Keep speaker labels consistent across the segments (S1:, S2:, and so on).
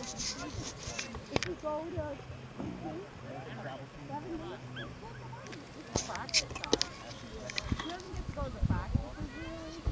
S1: If you go to 7 practice time. She doesn't get to go to the practices really.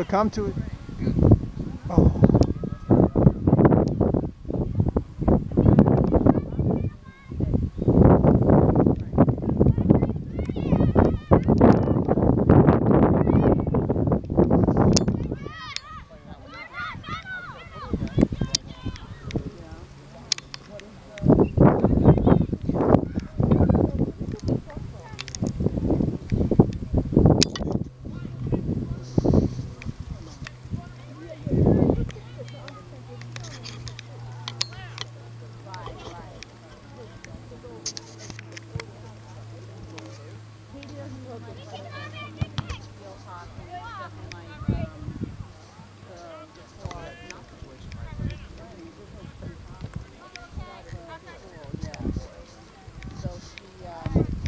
S2: Come to it. Oh.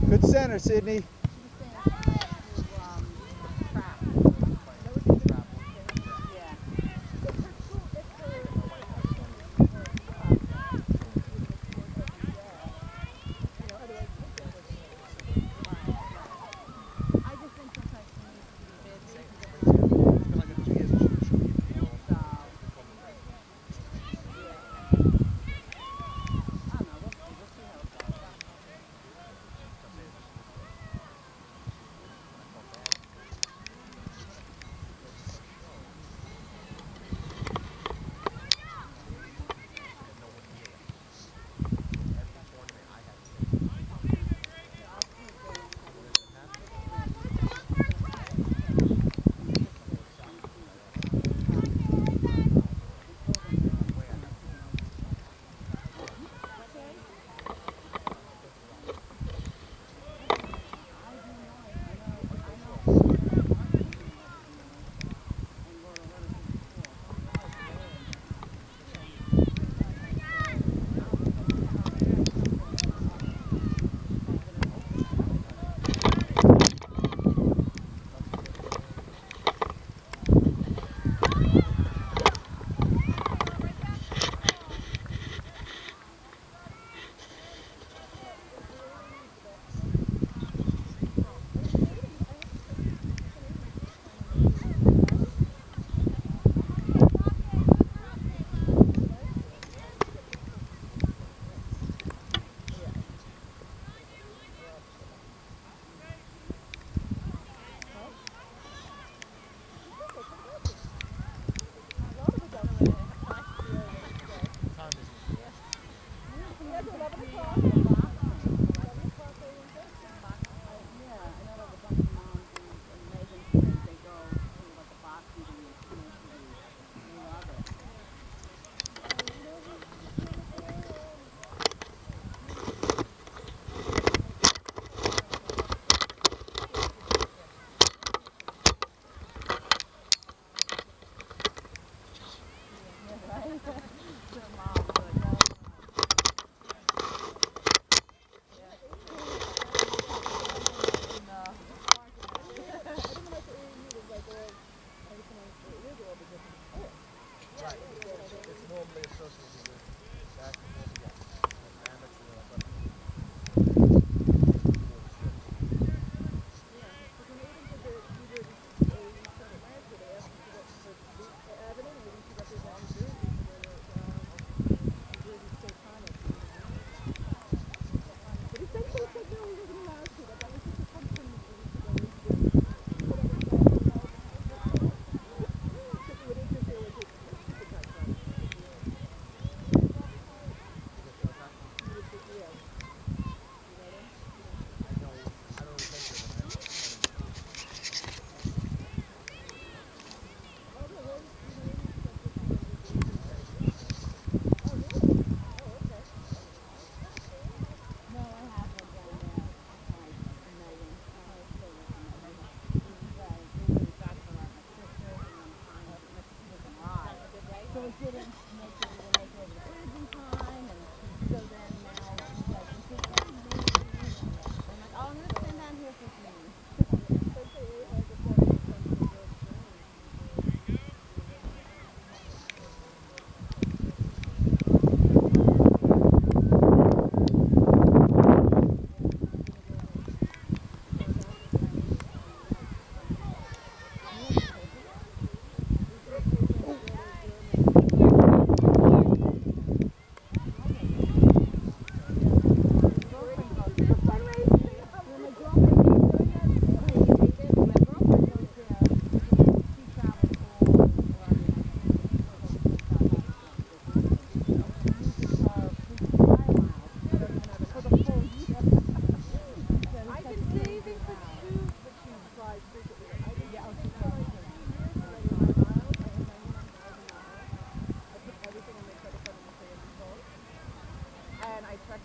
S2: Good center, Sydney.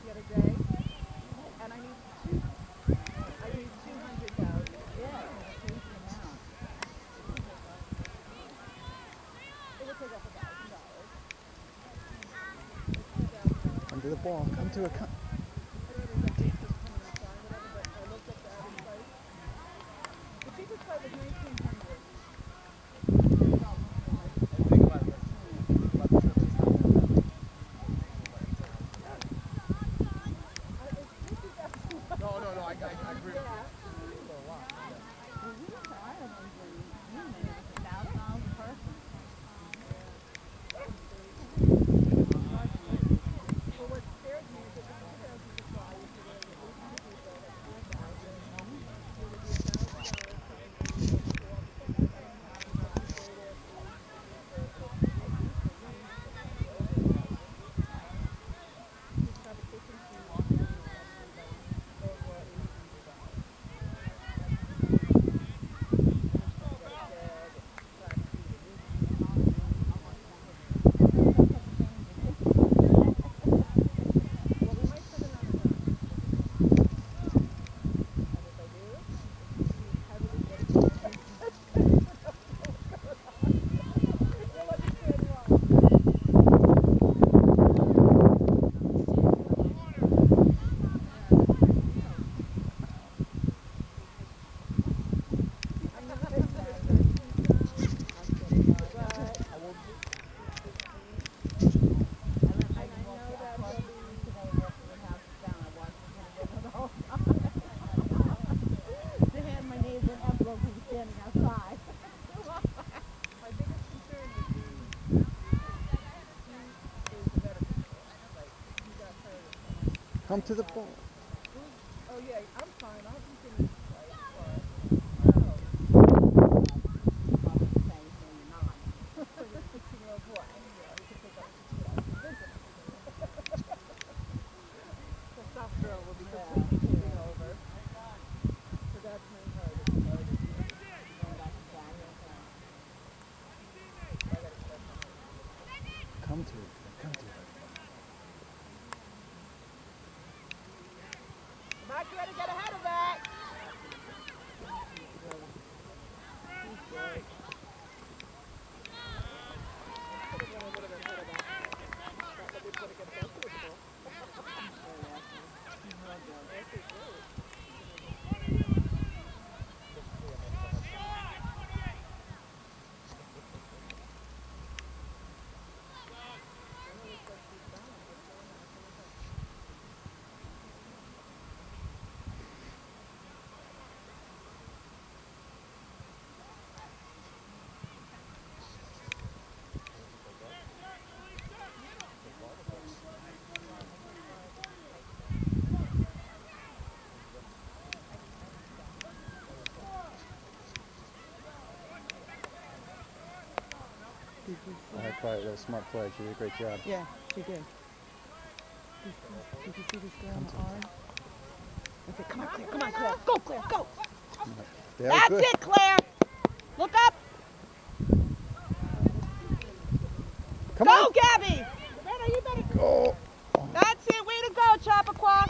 S1: the other day, and I need 200,000. Yeah, it's a crazy amount. It would take off $1,000.
S2: Under the ball. Come to a come.
S1: I don't know if it's coming outside, whatever, but I looked up the average price. The cheapest price was 1,900.
S3: No, I agree.
S1: Yeah. Well, we went to Ireland when you went, it was $1,000 a person. Well, what scared me is that the 2,000 supply is the way that 800 people, that's 4,000. It would be $1,000 times 8 to go up to 10,000. If you go there for at least a week, over his competition fee is everybody over $1,800.
S2: Come to the ball.
S1: Oh yeah, I'm fine. I'll continue to play. For your 16-year-old boy, he can pick up 60. The soft girl will be completely taking over. So that's my hardest.
S2: Come to it. Come to it.
S1: Not trying to get ahead of that.
S2: Quiet little smart play. She did a great job.
S4: Yeah, she did. Did you see this girl on the arm? Okay, come on, Claire. Come on, Claire. Go, Claire. Go.
S2: Yeah,
S4: That's
S2: good.
S4: it, Claire. Look up.
S2: Come
S4: Go,
S2: on.
S4: Gabby.
S1: You better
S2: Go.
S4: That's it. Way to go, Chappaqua.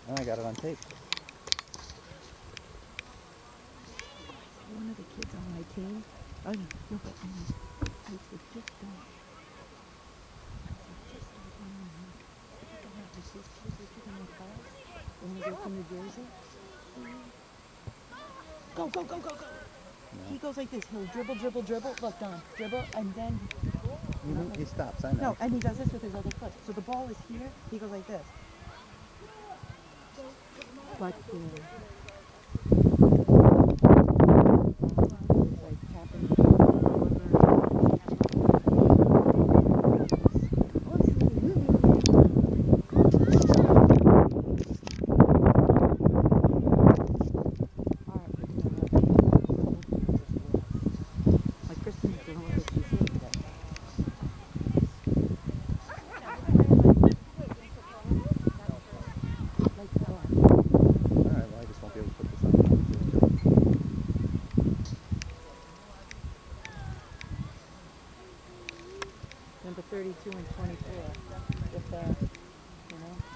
S2: And I got it on tape.
S4: One of the kids on my team. Oh, no, but I said, just don't. I said, just don't. You don't have the sisters that you're going to call when you go to New Jersey. Go, go, go, go, go.
S2: No.
S4: He goes like this. He'll dribble, dribble, dribble. Look, Don. Dribble, and then...
S2: He stops, I know.
S4: No, and he does this with his other foot. So the ball is here. He goes like this. But like tapping. Like Kristen's doing what she's here today. Like,
S2: All right, well, I just won't be
S4: number 32 and 24. If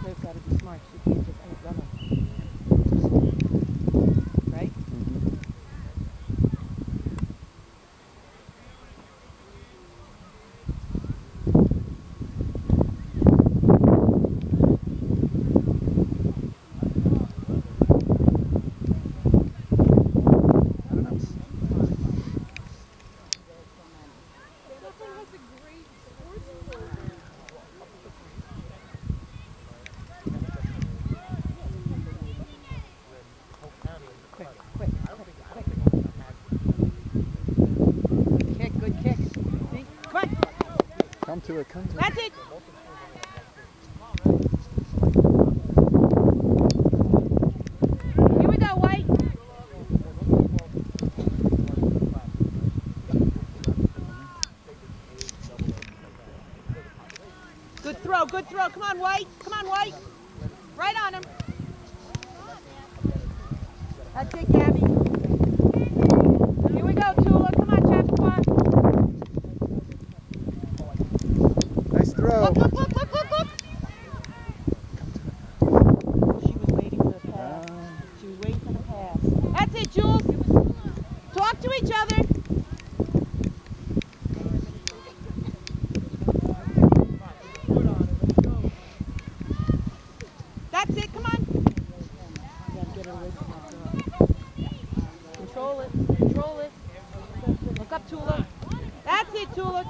S4: Claire's got to be smart. She can't just run them. Right?
S1: Rockland has a great sports program.
S4: Quick. Kick, good kick. See? Come on.
S2: Come to it.
S4: That's it. Here we go, White. Good throw. Come on, White. Right on him. That's it, Gabby. Here we go, Tula. Come on, Chappaqua.
S2: Nice throw.
S4: Look. She was waiting for the pass. That's it, Jules. Talk to each other. That's it, come on. Control it. Look up, Tula. That's it, Tula.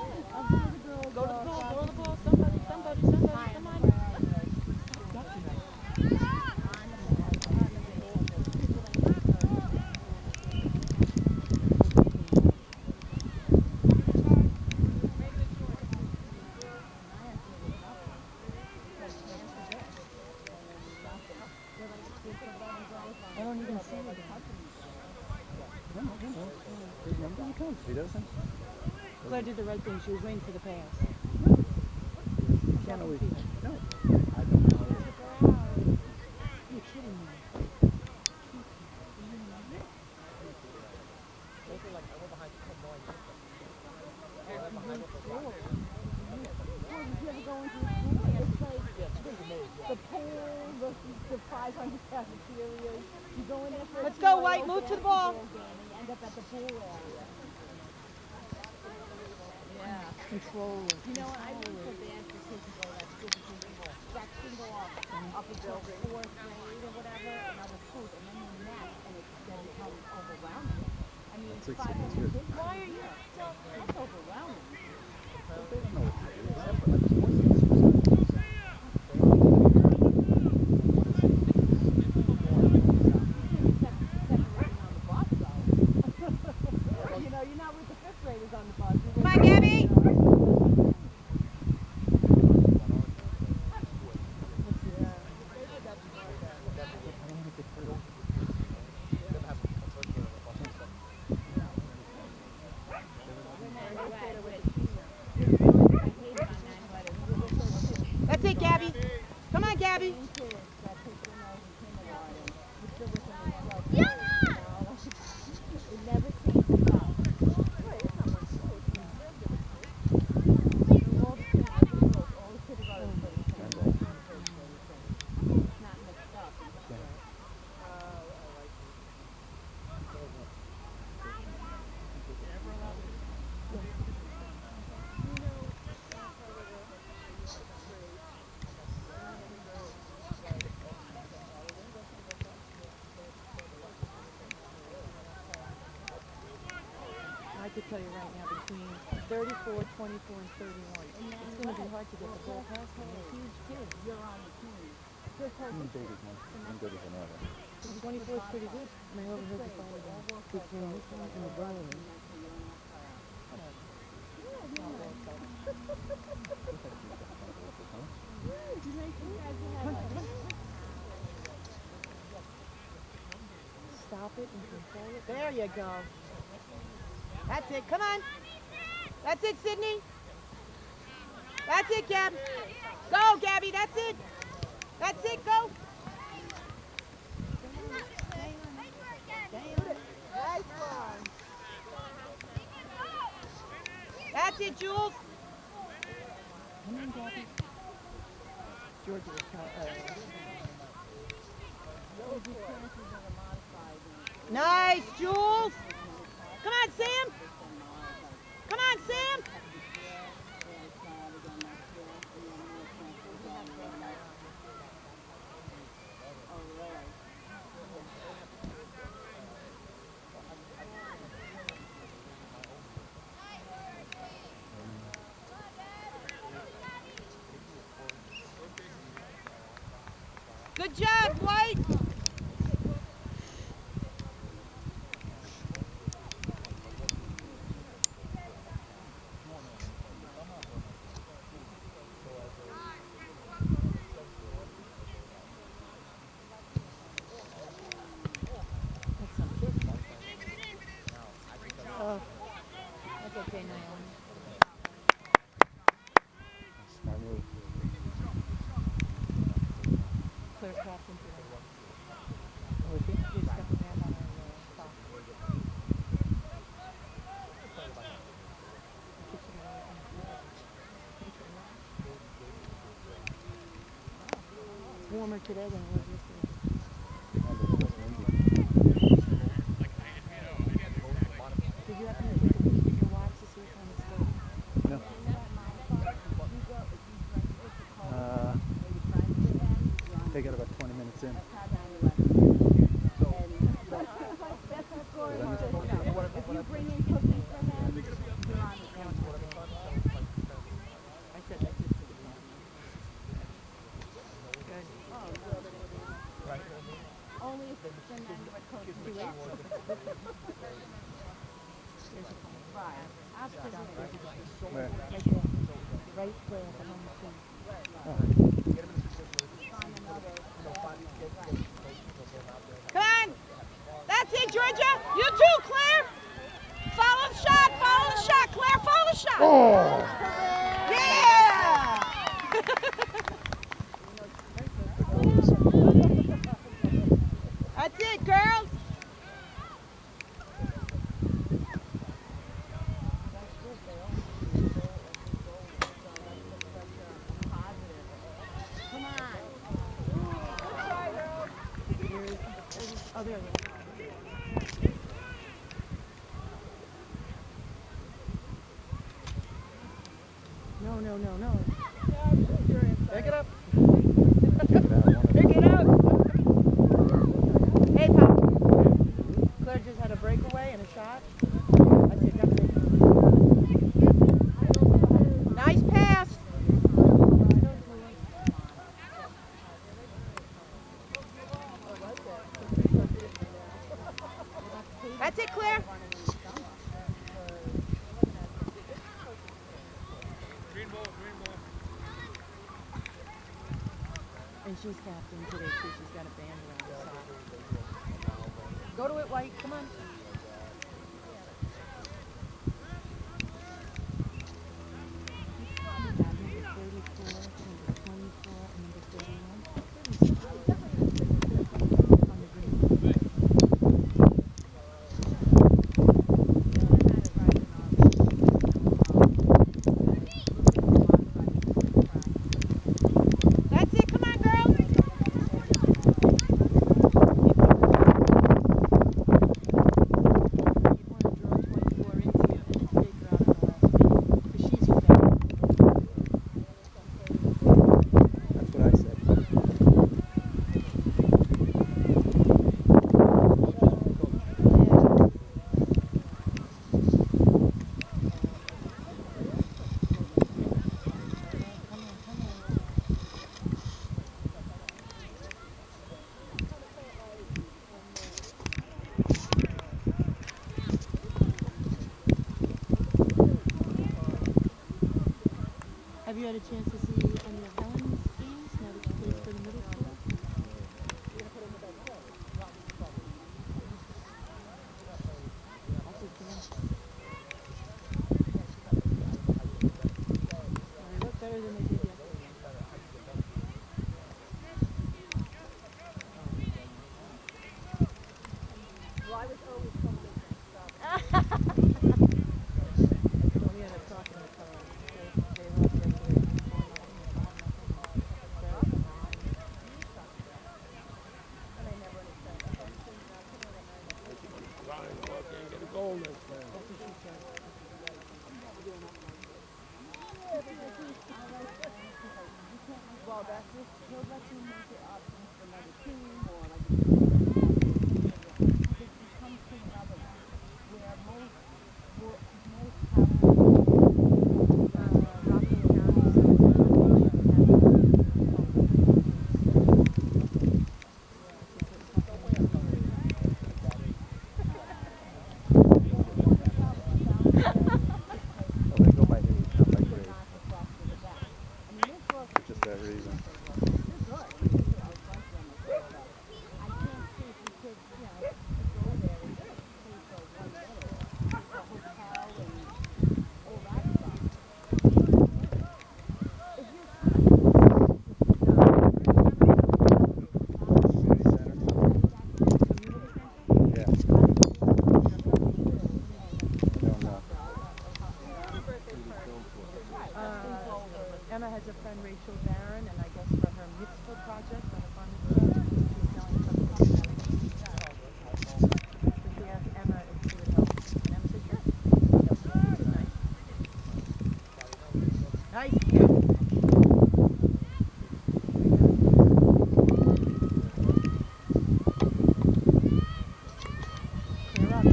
S4: Go to the ball. Somebody, come on. I don't even see it.
S2: He doesn't.
S4: Claire did the right thing. She was waiting for the pass.
S2: Can't always. No.
S4: You're kidding me.
S1: The pool, the 500 cafeterias. You go in there for
S4: Let's go, White. Move to the ball.
S1: and end up at the pool area. Yeah.
S4: Control it.
S1: You know what? I really feel bad for kids who go to that school because that single up until 4th grade or whatever, and other schools, and then you match, and it then becomes overwhelming. I mean,
S2: That's like
S1: 500
S2: 7 years.
S1: kids. Why are you? That's overwhelming.
S2: They don't know what to do.
S1: You know, you're not with the 5th graders on the bus.
S4: Come on, Gabby. That's it, Gabby. Come on, Gabby. I could tell you right now, between 34, 24, and 31, it's going to be hard to get the ball past them. They're huge kids.
S1: You're on the team.
S2: I'm big as one. I'm good as another.
S4: 24 is pretty good. And I overheard the fire between this one and the brother. Stop it and control it. There you go. That's it. Come on. That's it, Sydney. That's it, Gab. Go, Gabby. That's it. That's it. Go. That's it, Jules. Come on, Gabby. Georgia was Nice, Jules. Come on, Sam. Come on, Sam. Good job, White. Oh, that's okay, Naomi.
S2: Smart move.
S4: Clear crossed into the
S2: Oh, is he?
S4: You're stepping around on our sock. It's warmer today than it was yesterday. Did you happen to take a peek at your watch to see what time it's going?
S2: No. They got about 20 minutes in.
S4: I said that just to the camera. Good.
S1: Only if it's been then what coach
S4: Too late? There's a phone.
S1: Right. Absolutely.
S2: Where?
S4: Right there. Right there behind the scene. Come on! That's it, Georgia! You too, Claire! Follow the shot! Follow the shot, Claire! Follow the shot!
S2: Oh!
S4: Yeah! That's it, girls! Come on! Oh, there it is. No, no, no, no.
S2: Pick it up.
S4: Pick it up. Hey, Pop. Claire just had a breakaway and a shot. That's it. That's it. Nice pass. That's it, Claire. And she's captain today too. She's got a band around her side. Go to it, White. Come on. That's it. Come on, girls.
S2: That's what I said.
S4: Have you had a chance to see any of Helen's games now that she plays for the middle school? That's what you know. They look better than they did yesterday.
S1: Well, I was always told this stuff.
S4: We ended up talking to They lost yesterday. he'll let you make it up with another team or like if you want to have it, because you come to another one where most Rockland County
S2: Oh, they go by age, not by grade. For just that reason. Yeah.
S4: Emma has a friend, Rachel Barron, and I guess for her mitzvah project on a farmer's market, she's selling something organic. So she asked Emma if she would help. And Emma said, sure. Which is nice. Nice. Clear up.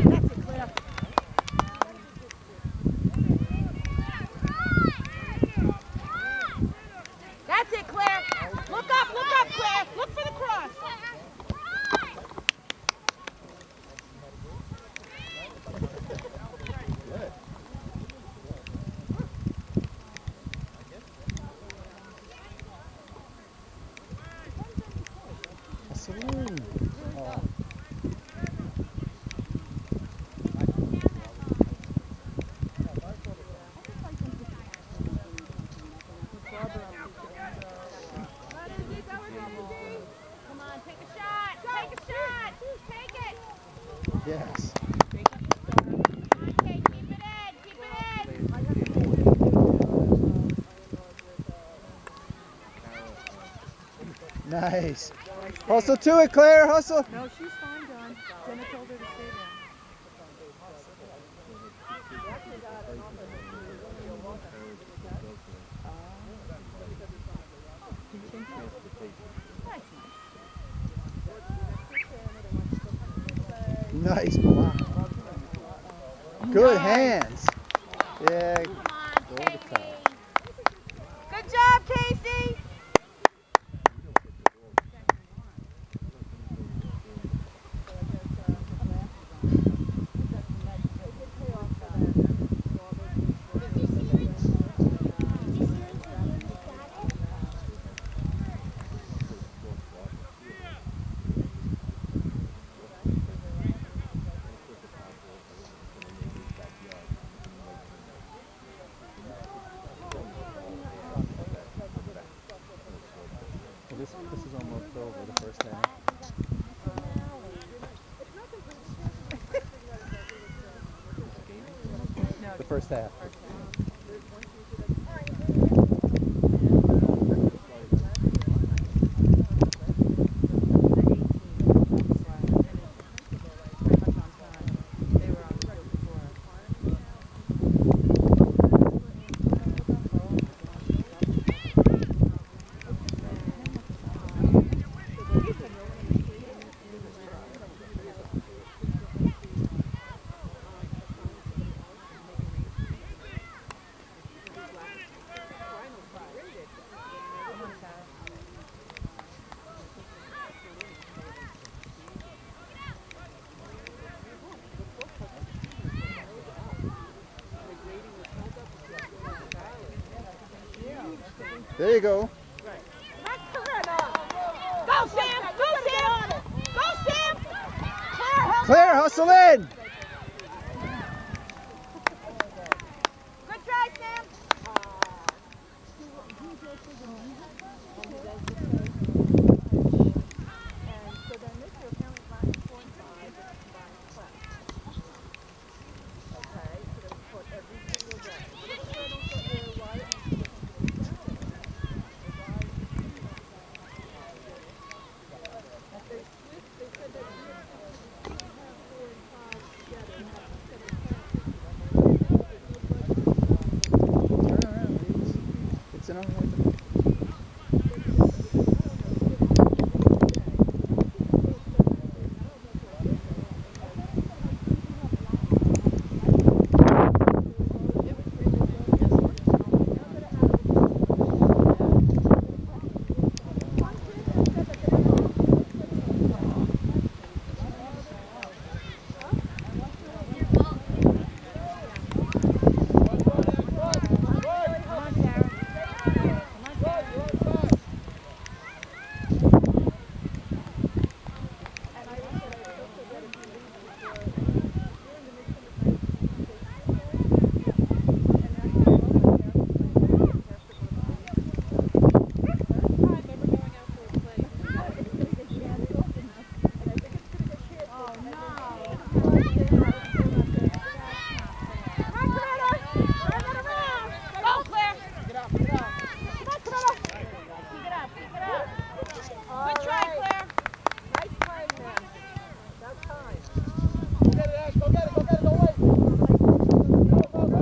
S4: That's it, Claire. That's it, Claire. Look up, Claire. Look for the cross.
S2: Good. A saloon. Oh.
S1: Come on, take a shot. Take a shot. Take it.
S2: Yes.
S1: Okay, keep it in. Keep it in.
S2: Nice. Hustle to it, Claire. Hustle.
S4: No, she's fine, John. Jenna told her to stay there.
S2: Nice block. Good hands. Yeah.
S1: Come on,
S2: Over the top.
S1: Casey. Good job, Casey.
S2: This is almost over the first half. The first half. There you go.
S1: Go, Sam. Go, Sam. Go, Sam.
S2: Claire, hustle in.
S1: Good try, Sam.
S2: Turn around.
S1: Go, Claire. Pick it up, pick it up. Pick it up, pick it up. Good try, Claire. Nice time, man. That's time. Go get it, Ash. Go get it, go get it. Don't wait. Go, go, go.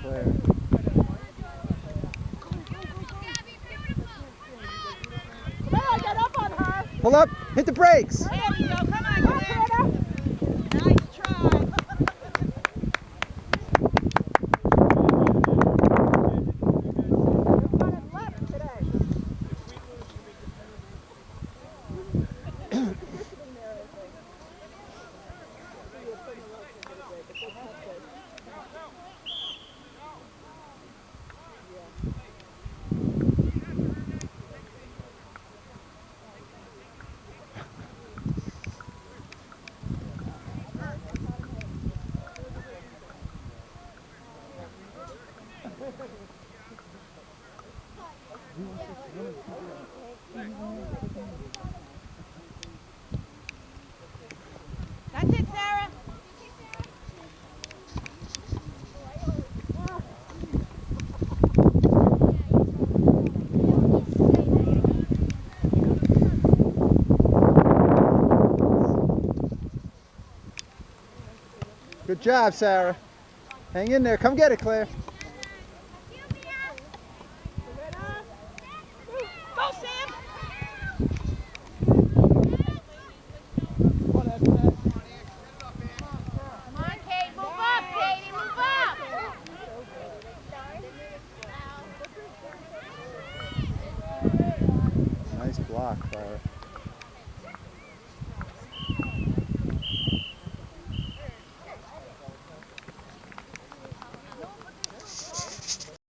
S2: Claire.
S1: Come on, get up on her.
S2: Pull up. Hit the brakes.
S1: There we go. Come on, Claire. Nice try. That's it, Sarah.
S2: Good job, Sarah. Hang in there. Come get it, Claire.